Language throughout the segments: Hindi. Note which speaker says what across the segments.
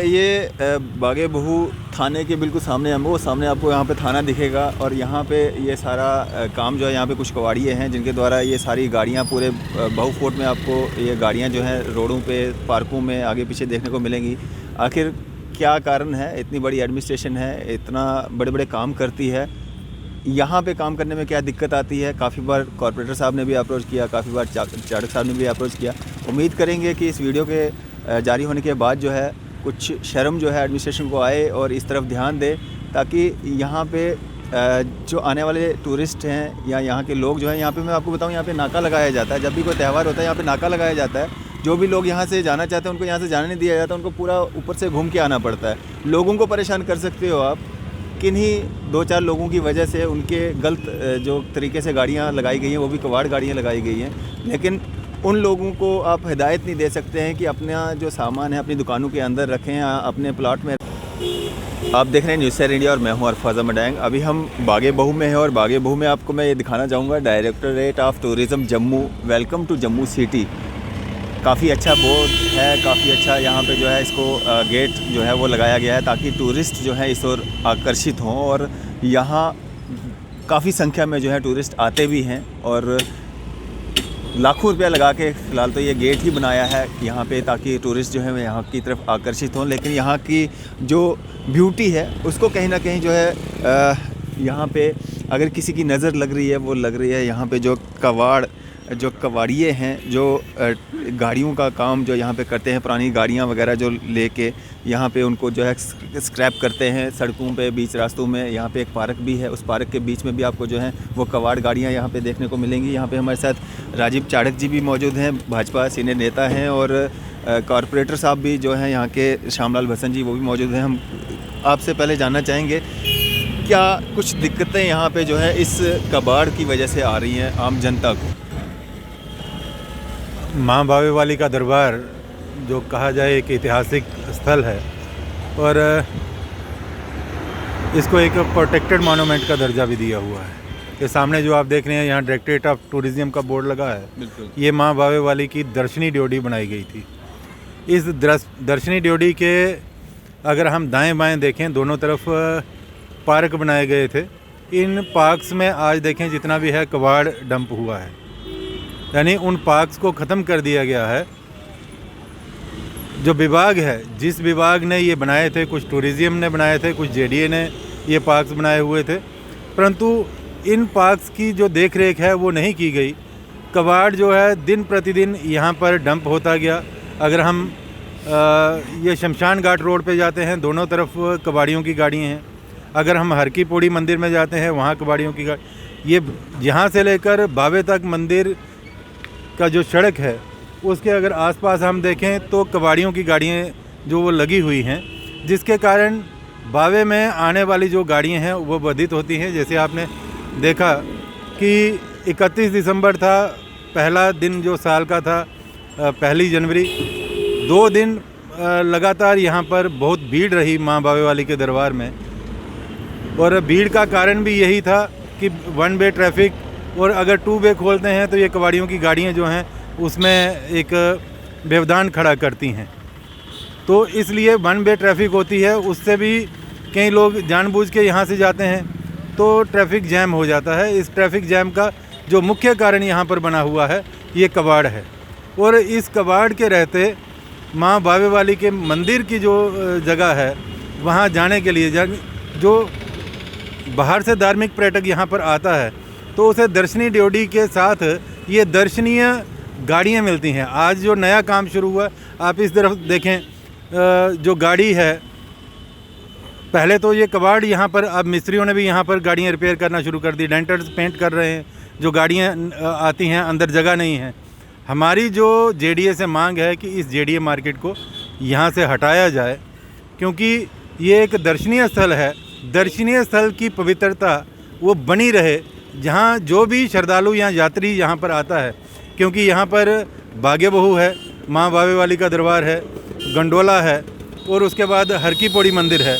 Speaker 1: ये बागे बहू थाने के बिल्कुल सामने हम वो सामने आपको यहाँ पे थाना दिखेगा और यहाँ पे ये सारा काम जो है यहाँ पे कुछ कवाड़िए हैं जिनके द्वारा ये सारी गाड़ियाँ पूरे बहू फोर्ट में आपको ये गाड़ियाँ जो हैं रोडों पे पार्कों में आगे पीछे देखने को मिलेंगी। आखिर क्या कारण है, इतनी बड़ी एडमिनिस्ट्रेशन है, इतना बड़े बड़े काम करती है, यहाँ पे काम करने में क्या दिक्कत आती है? काफ़ी बार कॉर्पोरेटर साहब ने भी अप्रोच किया, काफ़ी बार चाड़क साहब ने भी अप्रोच किया। उम्मीद करेंगे कि इस वीडियो के जारी होने के बाद जो है कुछ शर्म जो है एडमिनिस्ट्रेशन को आए और इस तरफ ध्यान दे, ताकि यहाँ पे जो आने वाले टूरिस्ट हैं या यहाँ के लोग जो हैं, यहाँ पे मैं आपको बताऊँ यहाँ पे नाका लगाया जाता है। जब भी कोई त्यौहार होता है यहाँ पे नाका लगाया जाता है। जो भी लोग यहाँ से जाना चाहते हैं उनको यहाँ से जाने नहीं दिया जाता, उनको पूरा ऊपर से घूम के आना पड़ता है। लोगों को परेशान कर सकते हो आप, किन्हीं 2-4 लोगों की वजह से उनके गलत जो तरीके से गाड़ियाँ लगाई गई हैं, वो भी कबाड़ गाड़ियाँ लगाई गई हैं। लेकिन उन लोगों को आप हिदायत नहीं दे सकते हैं कि अपना जो सामान है अपनी दुकानों के अंदर रखें, अपने प्लॉट में। आप देख रहे हैं न्यूज़ इंडिया और मैं हूं अरफाज़ मडैंग। अभी हम बागे बहू में हैं और बागे बहू में आपको मैं ये दिखाना चाहूँगा directorate of tourism Jammu, welcome to Jammu city. काफ़ी अच्छा बोर्ड है, काफ़ी अच्छा यहाँ पे जो है इसको गेट जो है वो लगाया गया है ताकि टूरिस्ट जो है इस ओर आकर्षित हों। और यहाँ काफ़ी संख्या में जो है टूरिस्ट आते भी हैं और लाखों रुपया लगा के फ़िलहाल तो ये गेट ही बनाया है यहाँ पे ताकि टूरिस्ट जो है यहाँ की तरफ आकर्षित हों। लेकिन यहाँ की जो ब्यूटी है उसको कहीं ना कहीं जो है यहाँ पे अगर किसी की नज़र लग रही है वो लग रही है। यहाँ पे जो कबाड़िए हैं, जो गाड़ियों का काम जो यहाँ पे करते हैं, पुरानी गाड़ियाँ वगैरह जो लेके यहाँ पे उनको जो है स्क्रैप करते हैं सड़कों पे, बीच रास्तों में। यहाँ पे एक पार्क भी है, उस पार्क के बीच में भी आपको जो है वो कबाड़ गाड़ियाँ यहाँ पे देखने को मिलेंगी। यहाँ पे हमारे साथ राजीव चाड़क जी भी मौजूद हैं, भाजपा सीनियर नेता हैं, और कॉरपोरेटर साहब भी जो हैं यहाँ के श्यामलाल भसन जी, वो भी मौजूद हैं। हम आपसे पहले जानना चाहेंगे क्या कुछ दिक्कतें यहाँ पे जो है इस कबाड़ की वजह से आ रही हैं आम जनता को?
Speaker 2: माँ बावे वाली का दरबार जो कहा जाए एक ऐतिहासिक स्थल है और इसको एक प्रोटेक्टेड मॉन्यूमेंट का दर्जा भी दिया हुआ है। ये सामने जो आप देख रहे हैं यहाँ डायरेक्टरेट ऑफ टूरिज़्म का बोर्ड लगा है। ये माँ बावे वाली की दर्शनी ड्योढ़ी बनाई गई थी। इस दर्शनी ड्योढ़ी के अगर हम दाएं बाएं देखें, दोनों तरफ पार्क बनाए गए थे। इन पार्क्स में आज देखें जितना भी है कबाड़ डंप हुआ है, यानी उन पार्क्स को ख़त्म कर दिया गया है। जो विभाग है, जिस विभाग ने ये बनाए थे, कुछ टूरिज़्म ने बनाए थे, कुछ जेडीए ने ये पार्क्स बनाए हुए थे, परंतु इन पार्क्स की जो देख रेख है वो नहीं की गई। कबाड़ जो है दिन प्रतिदिन यहाँ पर डंप होता गया। अगर हम ये शमशान घाट रोड पे जाते हैं, दोनों तरफ कबाड़ियों की गाड़ियाँ हैं। अगर हम हर की पौड़ी मंदिर में जाते हैं, वहाँ कबाड़ियों की गाड़ी। ये यहाँ से लेकर बावे तक मंदिर का जो सड़क है उसके अगर आसपास हम देखें तो कबाड़ियों की गाड़ियाँ जो वो लगी हुई हैं, जिसके कारण बावे में आने वाली जो गाड़ियाँ हैं वो बाधित होती हैं। जैसे आपने देखा कि 31 दिसंबर था, पहला दिन जो साल का था, 1 जनवरी, 2 दिन लगातार यहाँ पर बहुत भीड़ रही माँ बावे वाली के दरबार में। और भीड़ का कारण भी यही था कि 1 वे ट्रैफिक, और अगर 2 वे खोलते हैं तो ये कबाड़ियों की गाड़ियाँ जो हैं उसमें एक व्यवधान खड़ा करती हैं। तो इसलिए 1 वे ट्रैफिक होती है, उससे भी कई लोग जानबूझ के यहाँ से जाते हैं तो ट्रैफिक जैम हो जाता है। इस ट्रैफिक जैम का जो मुख्य कारण यहाँ पर बना हुआ है ये कबाड़ है। और इस कबाड़ के रहते माँ बावे वाली के मंदिर की जो जगह है वहाँ जाने के लिए जो बाहर से धार्मिक पर्यटक यहाँ पर आता है तो उसे दर्शनी ड्योढ़ी के साथ ये दर्शनीय गाड़ियाँ मिलती हैं। आज जो नया काम शुरू हुआ, आप इस तरफ देखें, जो गाड़ी है, पहले तो ये कबाड़ यहाँ पर, अब मिस्त्रियों ने भी यहाँ पर गाड़ियाँ रिपेयर करना शुरू कर दी, डेंटर्स पेंट कर रहे हैं। जो गाड़ियाँ आती हैं अंदर जगह नहीं है। हमारी जो जेडीए से मांग है कि इस जेडीए मार्केट को यहाँ से हटाया जाए, क्योंकि ये एक दर्शनीय स्थल है। दर्शनीय स्थल की पवित्रता वो बनी रहे, जहाँ जो भी श्रद्धालु या यात्री यहाँ पर आता है, क्योंकि यहाँ पर बागे बहू है, माँ बावे वाली का दरबार है, गंडोला है, और उसके बाद हर की पौड़ी मंदिर है।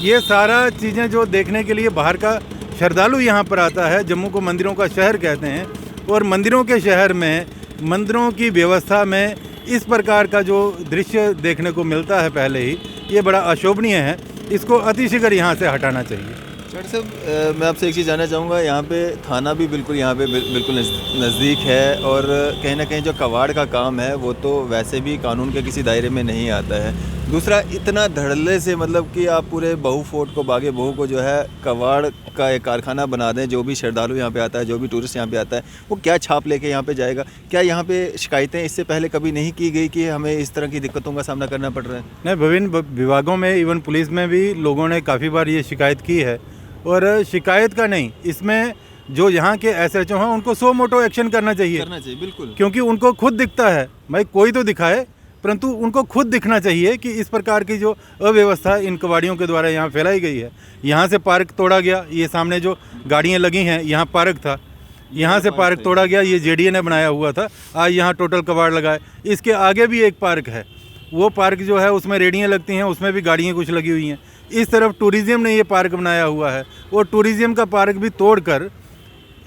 Speaker 2: ये सारा चीज़ें जो देखने के लिए बाहर का श्रद्धालु यहाँ पर आता है। जम्मू को मंदिरों का शहर कहते हैं, और मंदिरों के शहर में, मंदिरों की व्यवस्था में इस प्रकार का जो दृश्य देखने को मिलता है पहले ही, ये बड़ा अशोभनीय है, इसको अतिशीघ्र यहाँ से हटाना चाहिए।
Speaker 1: चौधरी साहब, मैं आपसे एक चीज़ जानना चाहूँगा, यहाँ पे थाना भी बिल्कुल यहाँ पे बिल्कुल नज़दीक है और कहीं ना कहीं जो कबाड़ का काम है वो तो वैसे भी कानून के किसी दायरे में नहीं आता है। दूसरा, इतना धड़ल्ले से मतलब कि आप पूरे बहू फोर्ट को, बागे बहू को जो है कबाड़ का एक कारखाना बना दें, जो भी श्रद्धालु यहाँ पे आता है, जो भी टूरिस्ट यहाँ पे आता है, वो क्या छाप लेके यहाँ पे जाएगा? क्या यहाँ पे शिकायतें इससे पहले कभी नहीं की गई कि हमें इस तरह की दिक्कतों का सामना करना पड़ रहा है?
Speaker 2: नहीं, विभिन्न विभागों में, इवन पुलिस में भी लोगों ने काफ़ी बार ये शिकायत की है। और शिकायत का नहीं, इसमें जो यहाँ के SHO हैं उनको सो मोटो एक्शन करना चाहिए
Speaker 1: बिल्कुल,
Speaker 2: क्योंकि उनको खुद दिखता है, भाई कोई तो दिखाए, परंतु उनको खुद दिखना चाहिए कि इस प्रकार की जो अव्यवस्था इन कबाड़ियों के द्वारा यहाँ फैलाई गई है। यहाँ से पार्क तोड़ा गया, ये सामने जो गाड़ियाँ लगी हैं, यहाँ पार्क था, यहाँ से पार्क तोड़ा गया, ये JDA ने बनाया हुआ था, आज यहाँ टोटल कबाड़ लगाए। इसके आगे भी एक पार्क है, वो पार्क जो है उसमें रेडियाँ लगती हैं, उसमें भी गाड़ियाँ कुछ लगी हुई हैं। इस तरफ टूरिज़्म ने ये पार्क बनाया हुआ है, वो टूरिज़्म का पार्क भी तोड़कर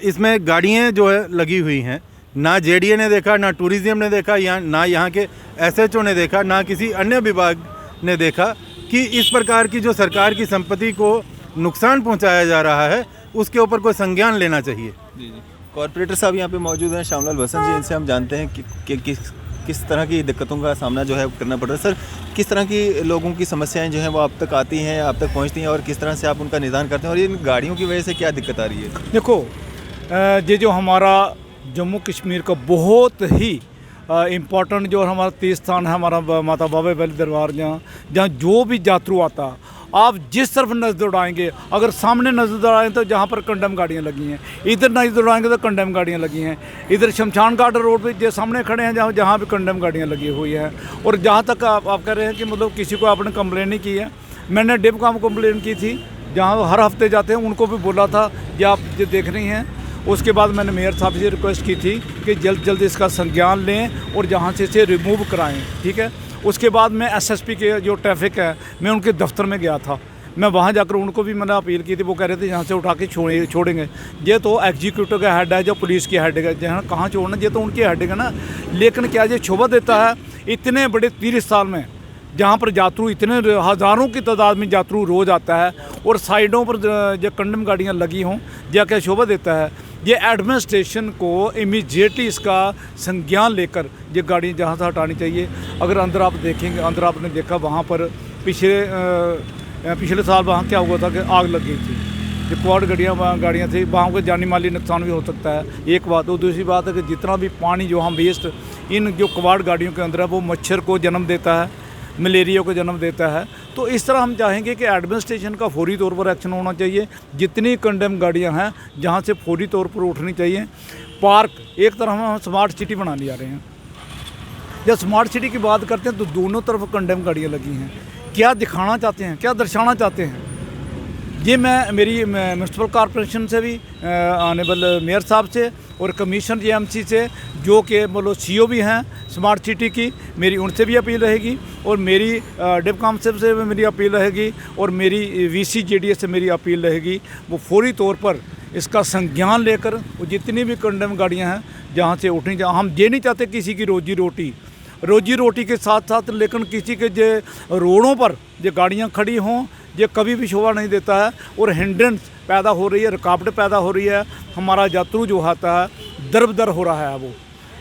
Speaker 2: इसमें गाड़ियाँ जो है लगी हुई हैं। ना JDA ने देखा, ना टूरिज़्म ने देखा, ना यहाँ के SHO ने देखा, ना किसी अन्य विभाग ने देखा कि इस प्रकार की जो सरकार की संपत्ति को नुकसान पहुँचाया जा रहा है उसके ऊपर कोई संज्ञान लेना चाहिए।
Speaker 1: जी। कॉर्पोरेटर साहब यहाँ पे मौजूद हैं, श्यामलाल बसंत जी, इनसे हम जानते हैं कि किस तरह की दिक्कतों का सामना जो है करना पड़ रहा है। सर, किस तरह की लोगों की समस्याएं जो हैं वो आप तक आती हैं, आप तक पहुंचती हैं और किस तरह से आप उनका निदान करते हैं और इन गाड़ियों की वजह से क्या दिक्कत आ रही है?
Speaker 3: देखो, ये जो हमारा जम्मू कश्मीर का बहुत ही इम्पोर्टेंट जो हमारा तीर्थ स्थान है, हमारा माता बाबा वैली दरबार, जहाँ जो भी यात्रु आता, आप जिस तरफ नज़र दौड़ाएंगे, अगर सामने नज़र दौड़ाएं तो जहाँ पर कंडेम गाड़ियाँ लगी हैं, इधर नज़र दौड़ाएंगे तो कंडेम गाड़ियाँ लगी हैं, इधर शमशान घाट रोड पे जो सामने खड़े हैं जहाँ भी कंडेम गाड़ियाँ लगी हुई हैं। और जहाँ तक आप कह रहे हैं कि मतलब किसी को आपने कंप्लेन नहीं की है, मैंने डिपकॉम कंप्लेन की थी, जहाँ हर हफ्ते जाते हैं, उनको भी बोला था कि आप जो देख रही हैं। उसके बाद मैंने मेयर साहब से रिक्वेस्ट की थी कि जल्द इसका संज्ञान लें और जहाँ से इसे रिमूव कराएं, ठीक है। उसके बाद मैं SSP के जो ट्रैफिक है, मैं उनके दफ्तर में गया था, मैं वहाँ जाकर उनको भी मैंने अपील की थी। वो कह रहे थे यहाँ से उठा के छोड़ेंगे। ये तो एग्जीक्यूटिव का हेड है, जो पुलिस की हेड है, जहाँ कहाँ छोड़ना, ये तो उनकी हेड है ना। लेकिन क्या ये शोभा देता है इतने बड़े 30 साल में, जहाँ पर यात्रु इतने हज़ारों की तादाद में यात्रु रोज़ आता है और साइडों पर जो कंडेम गाड़ियाँ लगी हों, यह क्या शोभा देता है? ये एडमिनिस्ट्रेशन को इमीडिएटली इसका संज्ञान लेकर ये गाड़ियाँ जहाँ से हटानी चाहिए। अगर अंदर आप देखेंगे, अंदर आपने देखा वहाँ पर पिछले साल वहाँ क्या हुआ था कि आग लग गई थी, जो क्वाड गाड़ियाँ थी, वहाँ को जानी माली नुकसान भी हो सकता है, एक बात। और दूसरी बात है कि जितना भी पानी जो हम वेस्ट इन जो क्वाड गाड़ियों के अंदर है, वो मच्छर को जन्म देता है, मलेरिया को जन्म देता है। तो इस तरह हम चाहेंगे कि एडमिनिस्ट्रेशन का फौरी तौर पर एक्शन होना चाहिए। जितनी कंडेम गाड़ियां हैं जहां से फौरी तौर पर उठनी चाहिए। पार्क एक तरफ हम स्मार्ट सिटी बनाने जा रहे हैं, जब स्मार्ट सिटी की बात करते हैं तो दोनों तरफ कंडेम गाड़ियां लगी हैं। क्या दिखाना चाहते हैं, क्या दर्शाना चाहते हैं? ये मैं मेरी म्यूनसिपल कॉरपोरेशन से भी, ऑनरेबल मेयर साहब से और कमिश्नर JMC से, जो कि मतलब CO भी हैं स्मार्ट सिटी की, मेरी उनसे भी अपील रहेगी और मेरी डिपकॉम से भी मेरी अपील रहेगी और मेरी VC JDA से मेरी अपील रहेगी। वो फौरी तौर पर इसका संज्ञान लेकर वो जितनी भी कंडेम गाड़ियाँ हैं जहाँ से उठनी चाहिए। हम ये नहीं चाहते किसी की रोजी रोटी के साथ साथ, लेकिन किसी के जो रोडों पर जो गाड़ियाँ खड़ी हों, ये कभी भी शोभा नहीं देता है और हिंड्रेंस पैदा हो रही है, रुकावट पैदा हो रही है। हमारा यात्रु जो आता है दर हो रहा है, वो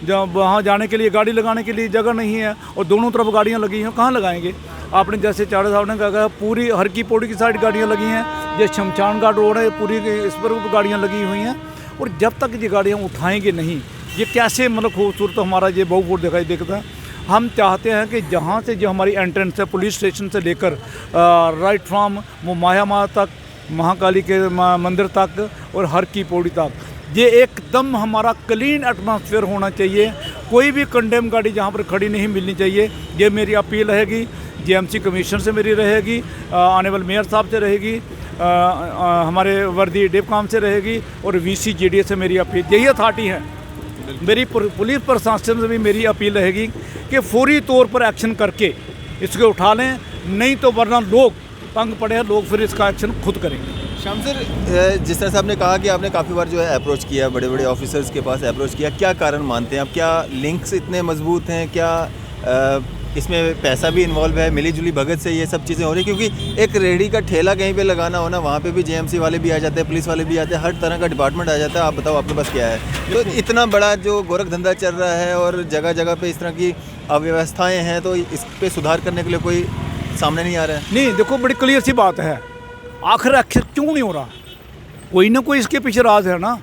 Speaker 3: जब वहाँ जाने के लिए गाड़ी लगाने के लिए जगह नहीं है और दोनों तरफ गाड़ियाँ लगी हैं, कहाँ लगाएंगे? आपने जैसे चौधरी साहब ने कहा, पूरी हर की पौड़ी की साइड गाड़ियाँ लगी हैं, ये शमशान घाट रोड है पूरी, इस पर गाड़ियाँ लगी हुई हैं। और जब तक ये गाड़ियाँ उठाएंगे नहीं, ये कैसे मतलब खूबसूरत हमारा ये बहु फुट दिखाई देता है। हम चाहते हैं कि जहाँ से जो हमारी एंट्रेंस है, पुलिस स्टेशन से लेकर राइट फ्रॉम वो माया तक, महाकाली के मंदिर तक और हर की पौड़ी तक, ये एकदम हमारा क्लीन एटमॉस्फेयर होना चाहिए। कोई भी कंडेम गाड़ी जहाँ पर खड़ी नहीं मिलनी चाहिए। ये मेरी अपील रहेगी, JMC कमिश्नर से मेरी रहेगी, ऑनरेबल मेयर साहब से रहेगी, हमारे वर्दी डिपकॉम से रहेगी और VC JDA से मेरी अपील, यही अथॉरिटी है। मेरी पुलिस प्रशासन से भी मेरी अपील रहेगी कि फौरी तौर पर एक्शन करके इसको उठा लें, नहीं तो वरना लोग तंग पड़े हैं, लोग फिर इसका एक्शन खुद करेंगे।
Speaker 1: श्याम सर, जिस तरह से आपने कहा कि आपने काफ़ी बार जो है अप्रोच किया, बड़े बड़े ऑफिसर्स के पास अप्रोच किया, क्या कारण मानते हैं आप? क्या लिंक्स इतने मजबूत हैं? क्या इसमें पैसा भी इन्वॉल्व है, मिली जुली भगत से ये सब चीज़ें हो रही, क्योंकि एक रेहड़ी का ठेला कहीं पे लगाना हो ना, वहाँ पे भी जेएमसी वाले भी आ जाते हैं, पुलिस वाले भी आते हैं, हर तरह का डिपार्टमेंट आ जाता है। आप बताओ आपके पास क्या है? तो इतना बड़ा जो गोरख धंधा चल रहा है और जगह जगह पे इस तरह की अव्यवस्थाएँ हैं, तो इस पर सुधार करने के लिए कोई सामने नहीं आ रहा है?
Speaker 3: नहीं, देखो बड़ी क्लियर सी बात है, आखिर एक्शन क्यों नहीं हो रहा? कोई ना कोई इसके पीछे राज है ना।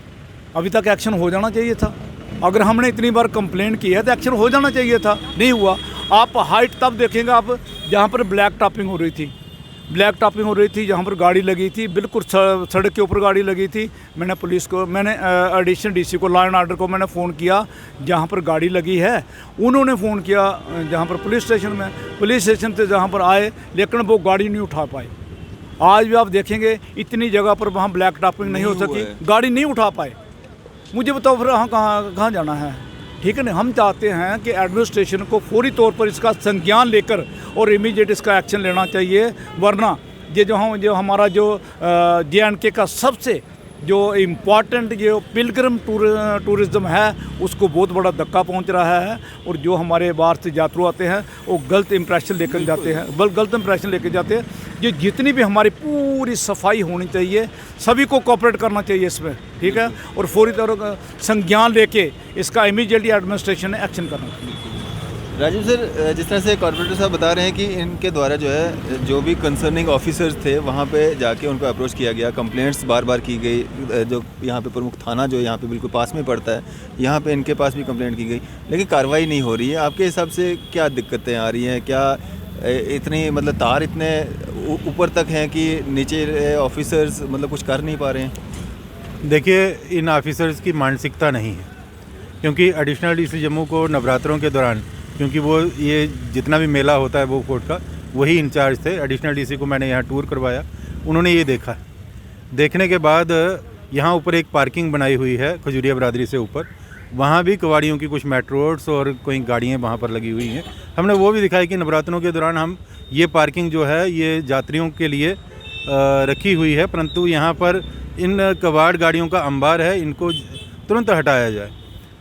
Speaker 3: अभी तक एक्शन हो जाना चाहिए था। अगर हमने इतनी बार कंप्लेन की है तो एक्शन हो जाना चाहिए था, नहीं हुआ। आप हाइट तब देखेंगे आप जहाँ पर ब्लैक टॉपिंग हो रही थी, जहाँ पर गाड़ी लगी थी, बिल्कुल सड़क के ऊपर गाड़ी लगी थी। मैंने पुलिस को, मैंने एडिशनल डीसी को, लॉ एंड ऑर्डर को मैंने फ़ोन किया जहाँ पर गाड़ी लगी है। उन्होंने फ़ोन किया जहाँ पर पुलिस स्टेशन से जहाँ पर आए, लेकिन वो गाड़ी नहीं उठा पाए। आज भी आप देखेंगे इतनी जगह पर वहाँ ब्लैक टॉपिंग नहीं हो सकी, गाड़ी नहीं उठा पाए। मुझे बताओ फिर हाँ कहाँ जाना है? ठीक है ना। हम चाहते हैं कि एडमिनिस्ट्रेशन को फौरी तौर पर इसका संज्ञान लेकर और इमीडिएट इसका एक्शन लेना चाहिए, वरना ये जो हमारा जो JNK का सबसे जो इम्पॉर्टेंट जो पिलग्रिम टूरिज़्म है, उसको बहुत बड़ा धक्का पहुंच रहा है। और जो हमारे बाहर से यात्रु आते हैं वो गलत इंप्रेशन लेकर जाते हैं। ये जितनी भी हमारी पूरी सफाई होनी चाहिए, सभी को कोऑपरेट करना चाहिए इसमें, ठीक है। और फौरी तौर पर संज्ञान लेके इसका इमीडिएटली एडमिनिस्ट्रेशन ने एक्शन करना चाहिए।
Speaker 1: राजीव सर, जिस तरह से कॉर्पोरेटर साहब बता रहे हैं कि इनके द्वारा जो है जो भी कंसर्निंग ऑफिसर्स थे वहाँ पे जाके उनको अप्रोच किया गया, कंप्लेंट्स बार बार की गई। जो यहाँ पे प्रमुख थाना जो यहाँ पे बिल्कुल पास में पड़ता है, यहाँ पे इनके पास भी कंप्लेंट की गई, लेकिन कार्रवाई नहीं हो रही है। आपके हिसाब से क्या दिक्कतें आ रही हैं? क्या इतनी मतलब तार इतने ऊपर तक हैं कि नीचे ऑफिसर्स मतलब कुछ कर नहीं पा रहे हैं?
Speaker 2: देखिए, इन ऑफिसर्स की मानसिकता नहीं है, क्योंकि एडिशनल डीसी जम्मू को नवरात्रों के दौरान, क्योंकि वो ये जितना भी मेला होता है वो फोर्ट का वही इंचार्ज थे। एडिशनल डीसी को मैंने यहाँ टूर करवाया, उन्होंने ये देखा। देखने के बाद यहाँ ऊपर एक पार्किंग बनाई हुई है खजूरिया बरादरी से ऊपर, वहाँ भी कवाड़ियों की कुछ मेट्रोड्स और कोई गाड़ियाँ वहाँ पर लगी हुई हैं। हमने वो भी दिखाया कि नवरात्रों के दौरान हम ये पार्किंग जो है ये यात्रियों के लिए रखी हुई है, परंतु यहाँ पर इन कबाड़ गाड़ियों का अंबार है, इनको तुरंत हटाया जाए।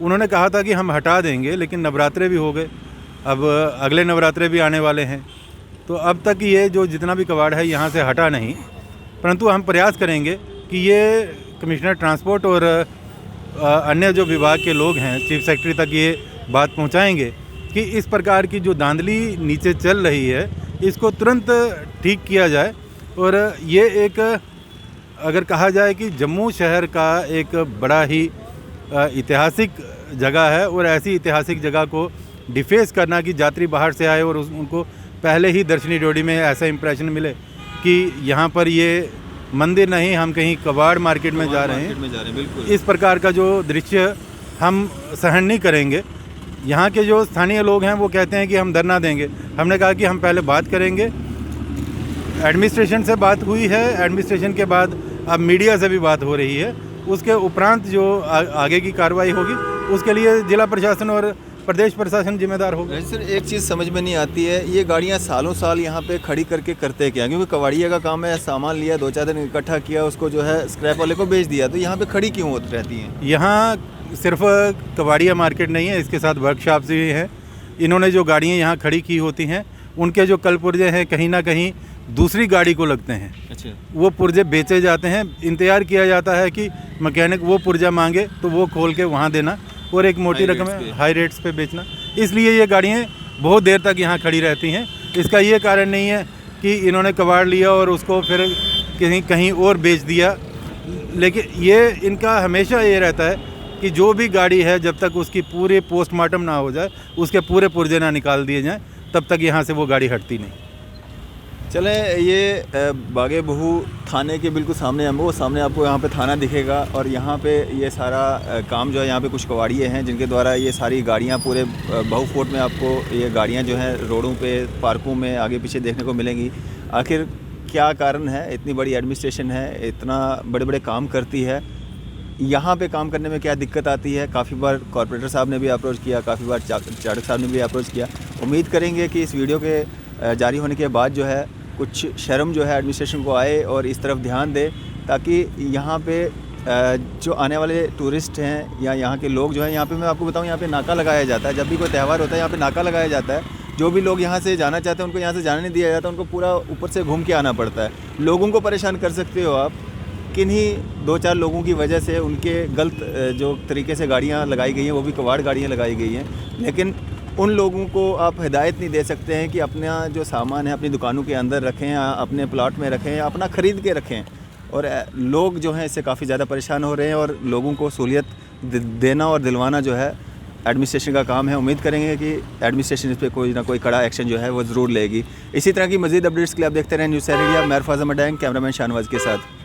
Speaker 2: उन्होंने कहा था कि हम हटा देंगे, लेकिन नवरात्रे भी हो गए, अब अगले नवरात्रे भी आने वाले हैं, तो अब तक ये जो जितना भी कबाड़ है यहाँ से हटा नहीं। परंतु हम प्रयास करेंगे कि ये कमिश्नर ट्रांसपोर्ट और अन्य जो विभाग के लोग हैं, चीफ सेक्रेटरी तक ये बात पहुँचाएँगे कि इस प्रकार की जो धांधली नीचे चल रही है इसको तुरंत ठीक किया जाए। और ये एक, अगर कहा जाए कि जम्मू शहर का एक बड़ा ही ऐतिहासिक जगह है, और ऐसी ऐतिहासिक जगह को डिफेस करना कि यात्री बाहर से आए और उनको पहले ही दर्शनी ड्योढ़ी में ऐसा इंप्रेशन मिले कि यहाँ पर ये मंदिर नहीं, हम कहीं कबाड़ मार्केट में जा रहे हैं, बिल्कुल इस प्रकार का जो दृश्य हम सहन नहीं करेंगे। यहाँ के जो स्थानीय लोग हैं वो कहते हैं कि हम धरना देंगे। हमने कहा कि हम पहले बात करेंगे, एडमिनिस्ट्रेशन से बात हुई है, एडमिनिस्ट्रेशन के बाद अब मीडिया से भी बात हो रही है, उसके उपरांत जो आगे की कार्रवाई होगी उसके लिए जिला प्रशासन और प्रदेश प्रशासन जिम्मेदार होगा।
Speaker 1: सर, एक चीज़ समझ में नहीं आती है, ये गाड़ियाँ सालों साल यहाँ पे खड़ी करके करते क्या? क्योंकि कबाड़िया का काम है, सामान लिया, 2-4 दिन इकट्ठा किया, उसको जो है स्क्रैप वाले को बेच दिया, तो यहाँ पे खड़ी क्यों होती रहती हैं?
Speaker 2: यहाँ सिर्फ कबाड़िया मार्केट नहीं है, इसके साथ वर्कशॉप्स भी हैं। इन्होंने जो गाड़ियाँ यहाँ खड़ी की होती हैं उनके जो कल पुर्जे हैं कहीं ना कहीं दूसरी गाड़ी को लगते हैं। अच्छा। वो पुर्जे बेचे जाते हैं, इंतज़ार किया जाता है कि मैकेनिक वो पुर्जा मांगे तो वो खोल के वहाँ देना और एक मोटी रकम हाई रेट्स पे बेचना। इसलिए ये गाड़ियाँ बहुत देर तक यहाँ खड़ी रहती हैं। इसका ये कारण नहीं है कि इन्होंने कबाड़ लिया और उसको फिर कहीं और बेच दिया, लेकिन ये इनका हमेशा ये रहता है कि जो भी गाड़ी है जब तक उसकी पूरे पोस्टमार्टम ना हो जाए, उसके पूरे पुर्जे ना निकाल दिए जाएँ, तब तक यहाँ से वो गाड़ी हटती नहीं।
Speaker 1: चलें, ये बागे बहू थाने के बिल्कुल सामने हम वो सामने आपको यहाँ पे थाना दिखेगा, और यहाँ पे ये सारा काम जो है, यहाँ पे कुछ कवाड़िए हैं जिनके द्वारा ये सारी गाड़ियाँ पूरे बहू फोर्ट में आपको ये गाड़ियाँ जो हैं रोडों पे, पार्कों में आगे पीछे देखने को मिलेंगी। आखिर क्या कारण है? इतनी बड़ी एडमिनिस्ट्रेशन है, इतना बड़े बड़े काम करती है, यहाँ पे काम करने में क्या दिक्कत आती है? काफ़ी बार कॉर्पोरेटर साहब ने भी अप्रोच किया, काफ़ी बार चाड़क साहब ने भी अप्रोच किया। उम्मीद करेंगे कि इस वीडियो के जारी होने के बाद जो है कुछ शर्म जो है एडमिनिस्ट्रेशन को आए और इस तरफ ध्यान दे, ताकि यहाँ पे जो आने वाले टूरिस्ट हैं या यहाँ के लोग जो हैं, यहाँ पे मैं आपको बताऊँ, यहाँ पे नाका लगाया जाता है। जब भी कोई त्यौहार होता है यहाँ पे नाका लगाया जाता है, जो भी लोग यहाँ से जाना चाहते हैं उनको यहाँ से जाने नहीं दिया जाता, उनको पूरा ऊपर से घूम के आना पड़ता है। लोगों को परेशान कर सकते हो आप, किन्हीं 2-4 लोगों की वजह से उनके गलत जो तरीके से गाड़ियाँ लगाई गई हैं, वो भी कबाड़ गाड़ियाँ लगाई गई हैं। लेकिन उन लोगों को आप हिदायत नहीं दे सकते हैं कि अपना जो सामान है अपनी दुकानों के अंदर रखें, अपने प्लॉट में रखें, अपना ख़रीद के रखें। और लोग जो हैं इससे काफ़ी ज़्यादा परेशान हो रहे हैं और लोगों को सहूलियत देना और दिलवाना जो है एडमिनिस्ट्रेशन का काम है। उम्मीद करेंगे कि एडमिनिस्ट्रेशन इस पर कोई ना कोई कड़ा एक्शन जो है वो ज़रूर लेगी। इसी तरह की मज़ीद अपडेट्स के लिए आप देखते रहें न्यूज़ 7 इंडिया। मैं फैज़ अहमद, कैमरामैन शाहनवाज के साथ।